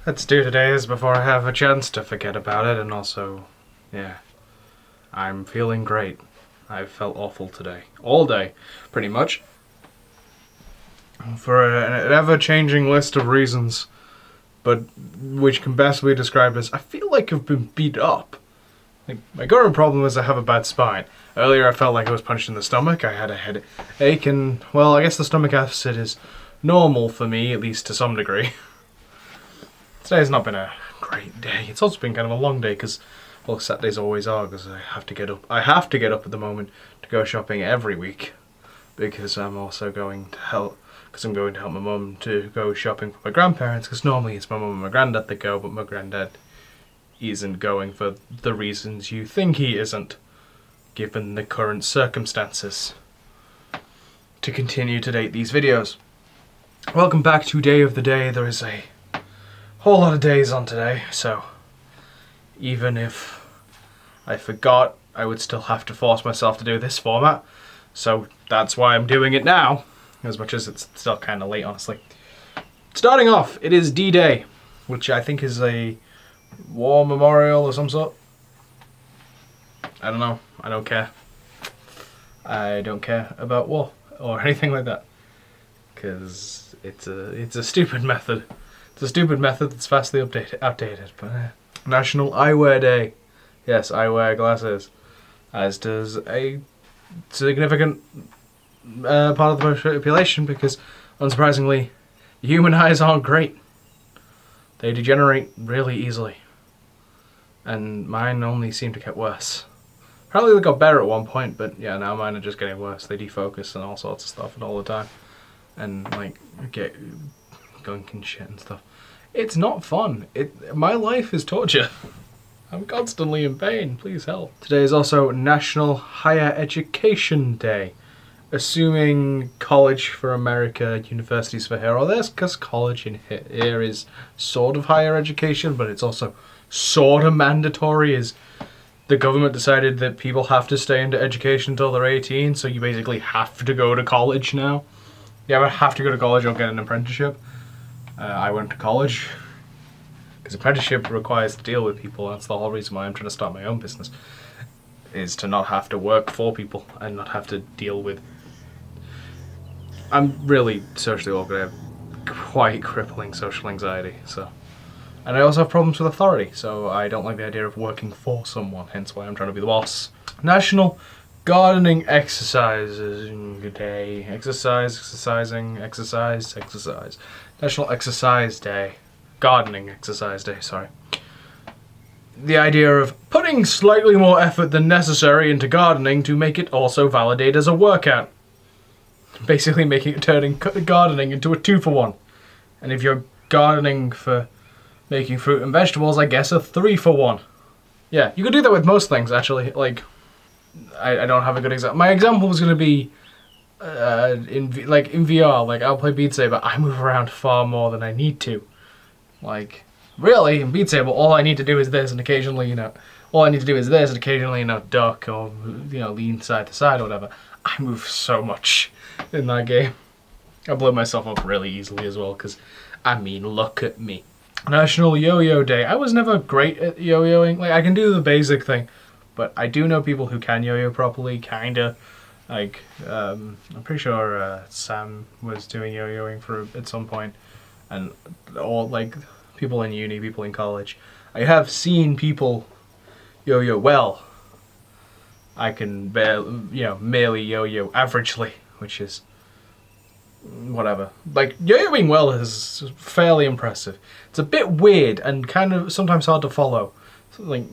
Let's do today's before I have a chance to forget about it, and also, yeah, I'm feeling great. I've felt awful today. All day, pretty much. For an ever-changing list of reasons, but which can best be described as, I feel like I've been beat up. Like, my current problem is I have a bad spine. Earlier I felt like I was punched in the stomach, I had a headache, and, well, I guess the stomach acid is normal for me, at least to some degree. Today's not been a great day. It's also been kind of a long day because, well, Saturdays always are because I have to get up. I have to get up at the moment to go shopping every week because I'm also going to help. Because I'm going to help my mum to go shopping for my grandparents. Because normally it's my mum and my granddad that go, but my granddad isn't going for the reasons you think he isn't, given the current circumstances. To continue to date these videos. Welcome back to Day of the Day. There is a whole lot of days on today, so even if I forgot, I would still have to force myself to do this format, so that's why I'm doing it now, as much as it's still kind of late, honestly. Starting off, it is D-Day, which I think is a war memorial or some sort. I don't know, I don't care. I don't care about war or anything like that, because it's a stupid method. It's a stupid method that's vastly outdated, but National Eyewear Day. Yes, I wear glasses, as does a significant part of the population, because, unsurprisingly, human eyes aren't great. They degenerate really easily, and mine only seem to get worse. Apparently they got better at one point, but yeah, now mine are just getting worse. They defocus and all sorts of stuff and all the time, and like get gunk and shit and stuff. It's not fun. My life is torture. I'm constantly in pain. Please help. Today is also National Higher Education Day. Assuming college for America, universities for here or this, because college in here is sort of higher education, but it's also sort of mandatory, as the government decided that people have to stay into education until they're 18, so you basically have to go to college now. You either have to go to college or get an apprenticeship. I went to college because apprenticeship requires to deal with people. That's the whole reason why I'm trying to start my own business, is to not have to work for people and not have to deal with... I'm really socially awkward. I have quite crippling social anxiety, so... And I also have problems with authority, so I don't like the idea of working for someone, hence why I'm trying to be the boss. National Gardening Exercises Day. Exercising. National Exercise Day. Gardening Exercise Day, sorry. The idea of putting slightly more effort than necessary into gardening to make it also validate as a workout. Basically turning gardening into a 2-for-1. And if you're gardening for making fruit and vegetables, I guess a 3-for-1. Yeah, you could do that with most things, actually. Like, I don't have a good example. My example was going to be in VR. Like, I'll play Beat Saber. I move around far more than I need to. Like, really, in Beat Saber, all I need to do is this, and occasionally, duck or, lean side to side or whatever. I move so much in that game. I blow myself up really easily as well, because, look at me. National Yo-Yo Day. I was never great at yo-yoing. Like, I can do the basic thing, but I do know people who can yo-yo properly, kinda. Like, I'm pretty sure Sam was doing yo-yoing at some point, and all, like, people in uni, people in college. I have seen people yo-yo well. I can merely yo-yo averagely, which is whatever. Like, yo-yoing well is fairly impressive. It's a bit weird and kind of sometimes hard to follow. Like,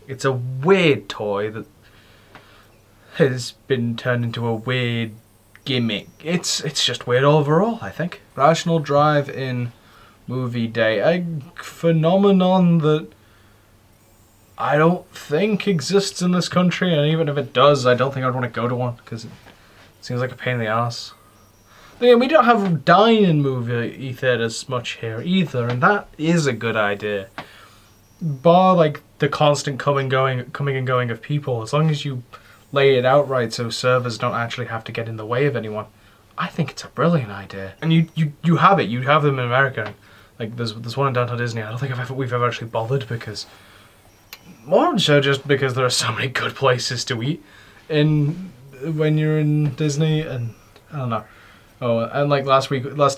it's a weird toy that has been turned into a weird gimmick. It's just weird overall, I think. National Drive-In Movie Day, a phenomenon that I don't think exists in this country, and even if it does, I don't think I'd want to go to one, because it seems like a pain in the ass. Yeah, we don't have dine-in movie theaters much here either, and that is a good idea. Bar like the constant coming and going of people, as long as you lay it out right so servers don't actually have to get in the way of anyone. I think it's a brilliant idea. And you have it. You have them in America. Like there's one in Downtown Disney. I don't think we've ever actually bothered because more so just because there are so many good places to eat when you're in Disney, and I don't know. Oh, and like last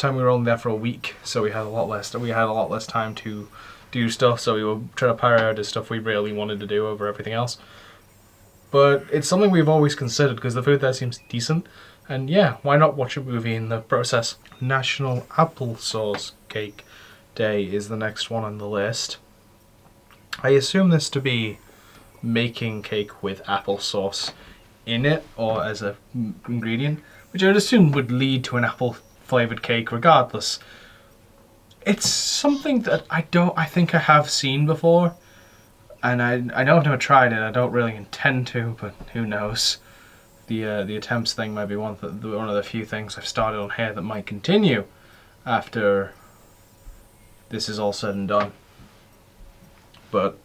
time we were only there for a week, so we had a lot less time to do stuff. So we were trying to prioritize stuff we really wanted to do over everything else. But it's something we've always considered because the food there seems decent. And yeah, why not watch a movie in the process? National Applesauce Cake Day is the next one on the list. I assume this to be making cake with applesauce in it or as a ingredient, which I would assume would lead to an apple flavoured cake regardless. It's something that I think I have seen before, and I know I've never tried it. I don't really intend to, but who knows? The attempts thing might be one of the few things I've started on here that might continue after this is all said and done. But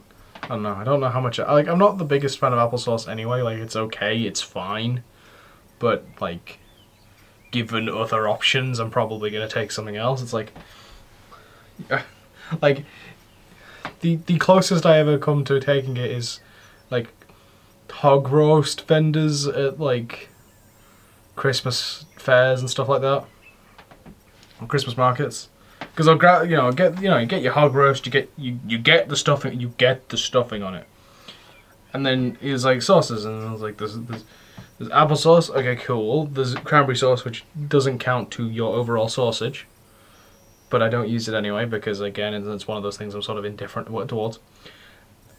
I don't know. I don't know how much I'm not the biggest fan of applesauce anyway. Like it's okay, it's fine, but like given other options, I'm probably gonna take something else. It's like the closest I ever come to taking it is like hog roast vendors at like Christmas fairs and stuff like that, or Christmas markets. Because I'll grab, you get your hog roast, you get the stuffing on it, and then it's like sauces, and it's like there's applesauce. Okay, cool. There's cranberry sauce, which doesn't count to your overall sausage, but I don't use it anyway because again, it's one of those things I'm sort of indifferent towards.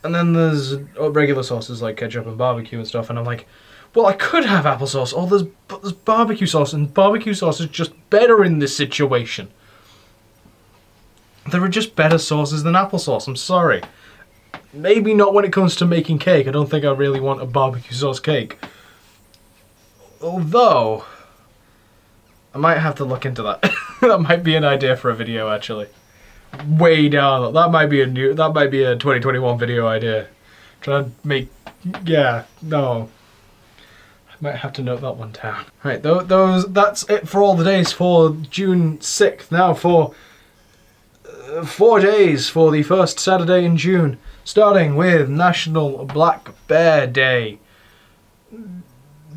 And then there's regular sauces like ketchup and barbecue and stuff, and I'm like, well, I could have applesauce, or there's barbecue sauce, and barbecue sauce is just better in this situation. There are just better sauces than applesauce, I'm sorry. Maybe not when it comes to making cake. I don't think I really want a barbecue sauce cake. Although, I might have to look into that. That might be an idea for a video, actually. Way down. That might be a 2021 video idea. Trying to make, no. I might have to note that one down. Right, that's it for all the days for June 6th. Now for 4 days for the first Saturday in June, starting with National Black Bear Day.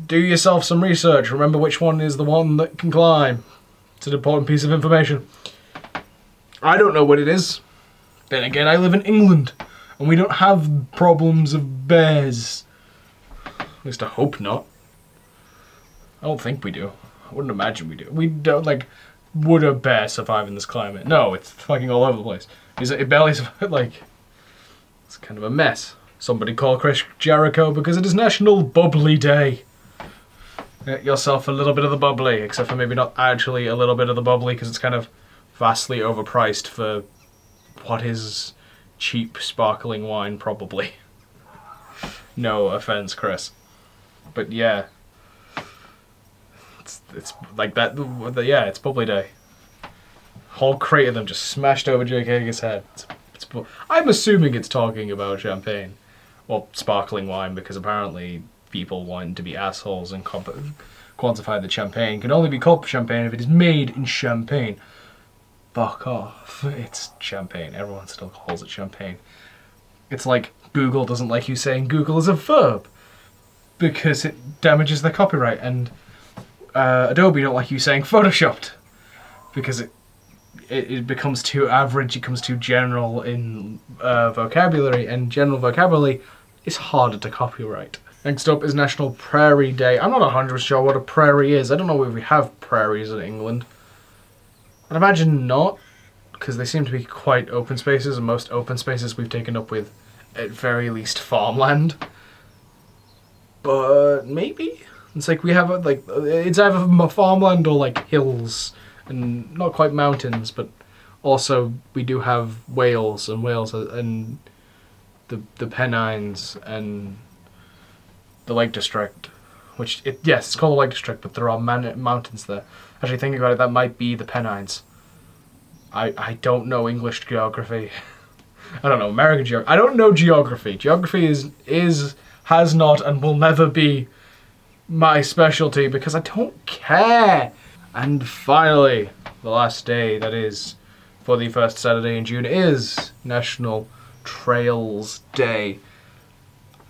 Do yourself some research. Remember which one is the one that can climb. It's an important piece of information. I don't know what it is. Then again, I live in England, and we don't have problems of bears. At least I hope not. I don't think we do. I wouldn't imagine we do. We don't, like, would a bear survive in this climate? No, it's fucking all over the place. It barely survived, like, it's kind of a mess. Somebody call Chris Jericho because it is National Bubbly Day. Get yourself a little bit of the bubbly, except for maybe not actually a little bit of the bubbly because it's kind of vastly overpriced for what is cheap sparkling wine, probably. No offense, Chris. But yeah. It's like that, yeah, it's Bubbly Day. Whole crate of them just smashed over Jake Hager's head. I'm assuming it's talking about champagne. Well, sparkling wine, because apparently people want to be assholes and quantify that champagne can only be called champagne if it is made in Champagne. Fuck off. It's champagne. Everyone still calls it champagne. It's like Google doesn't like you saying Google is a verb because it damages their copyright, and Adobe don't like you saying photoshopped because it becomes too average, it becomes too general in vocabulary, and general vocabulary is harder to copyright. Next up is National Prairie Day. I'm not 100% sure what a prairie is. I don't know if we have prairies in England. I'd imagine not, because they seem to be quite open spaces, and most open spaces we've taken up with, at very least, farmland. But maybe? It's like we have, like, it's either farmland or, like, hills, and not quite mountains, but also we do have Wales, and the Pennines, and the Lake District, which, yes, it's called the Lake District, but there are mountains there. Actually, thinking about it, that might be the Pennines. I don't know English geography. I don't know American geography. I don't know geography. Geography has not, and will never be my specialty because I don't care. And finally, the last day that is for the first Saturday in June is National Trails Day.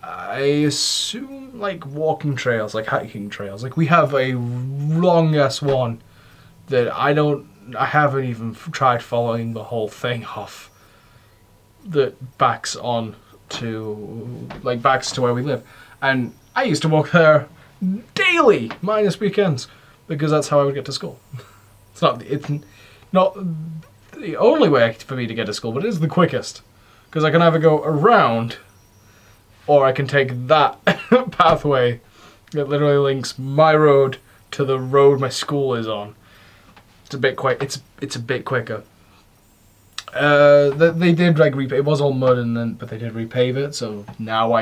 I assume like walking trails, like hiking trails. Like we have a long ass one that I haven't even tried following the whole thing off, that backs to where we live. And I used to walk there daily, minus weekends, because that's how I would get to school. It's not the only way for me to get to school, but it is the quickest. Because I can either go around, or I can take that pathway that literally links my road to the road my school is on. It's a bit it's a bit quicker. They did like repave. It was all mud, but they did repave it. So now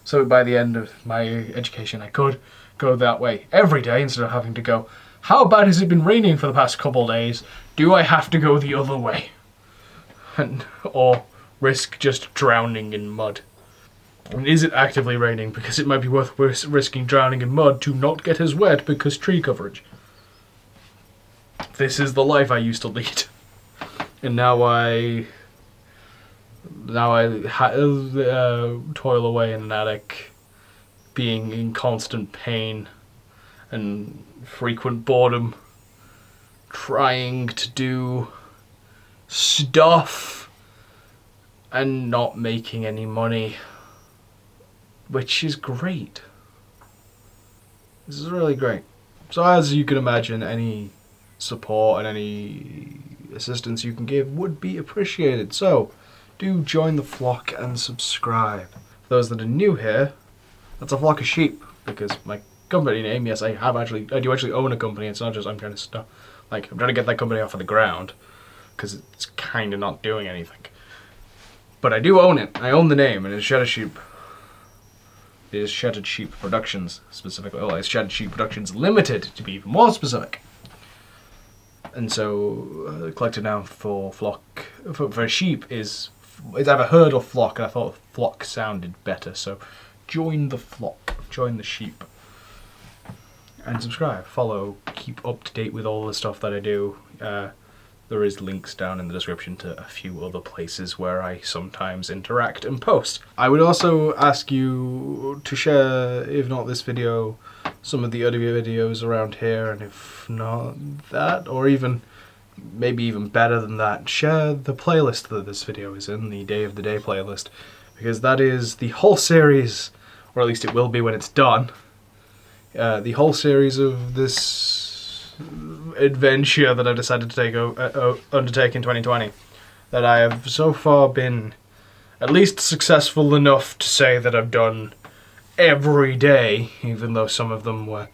So by the end of my education, I could go that way every day instead of having to go, how bad has it been raining for the past couple days? Do I have to go the other way? Or risk just drowning in mud? And is it actively raining? Because it might be worth risking drowning in mud to not get as wet because tree coverage. This is the life I used to lead. And now I toil away in an attic, being in constant pain and frequent boredom, trying to do stuff and not making any money, which is great. This is really great. So as you can imagine, any support and any assistance you can give would be appreciated. So do join the flock and subscribe. For those that are new here, that's a flock of sheep, because my company name, yes, I do actually own a company. It's not just I'm trying to get that company off of the ground, because it's kind of not doing anything. But I do own it. I own the name, and it's Shattered Sheep. It is Shattered Sheep Productions, specifically. Well, it's Shattered Sheep Productions Limited, to be even more specific. And so, collective noun for flock, for sheep is either herd or flock, and I thought flock sounded better, so join the flock, join the sheep. And subscribe, follow, keep up to date with all the stuff that I do. There is links down in the description to a few other places where I sometimes interact and post. I would also ask you to share, if not this video, some of the other videos around here, and if not that, or maybe even better than that, share the playlist that this video is in, the Day of the Day playlist, because that is the whole series, or at least it will be when it's done, the whole series of this adventure that I decided to undertake in 2020, that I have so far been at least successful enough to say that I've done every day, even though some of them were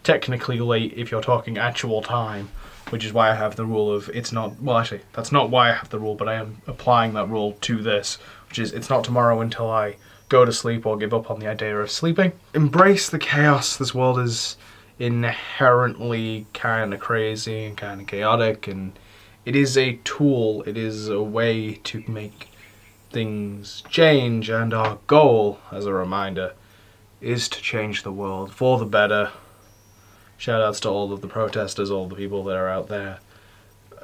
technically late if you're talking actual time, which is why I have the rule of it's not, well actually, that's not why I have the rule, but I am applying that rule to this, which is it's not tomorrow until I go to sleep or give up on the idea of sleeping. Embrace the chaos. This world is inherently kind of crazy and kind of chaotic, and it is a tool, it is a way to make things change, and our goal, as a reminder, is to change the world for the better. Shoutouts to all of the protesters, all the people that are out there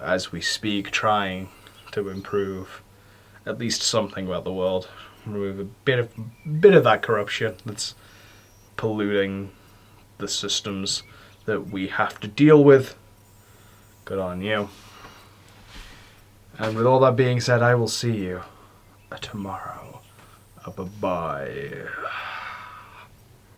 as we speak trying to improve at least something about the world. Remove a bit of that corruption that's polluting the systems that we have to deal with. Good on you. And with all that being said, I will see you tomorrow. Bye-bye.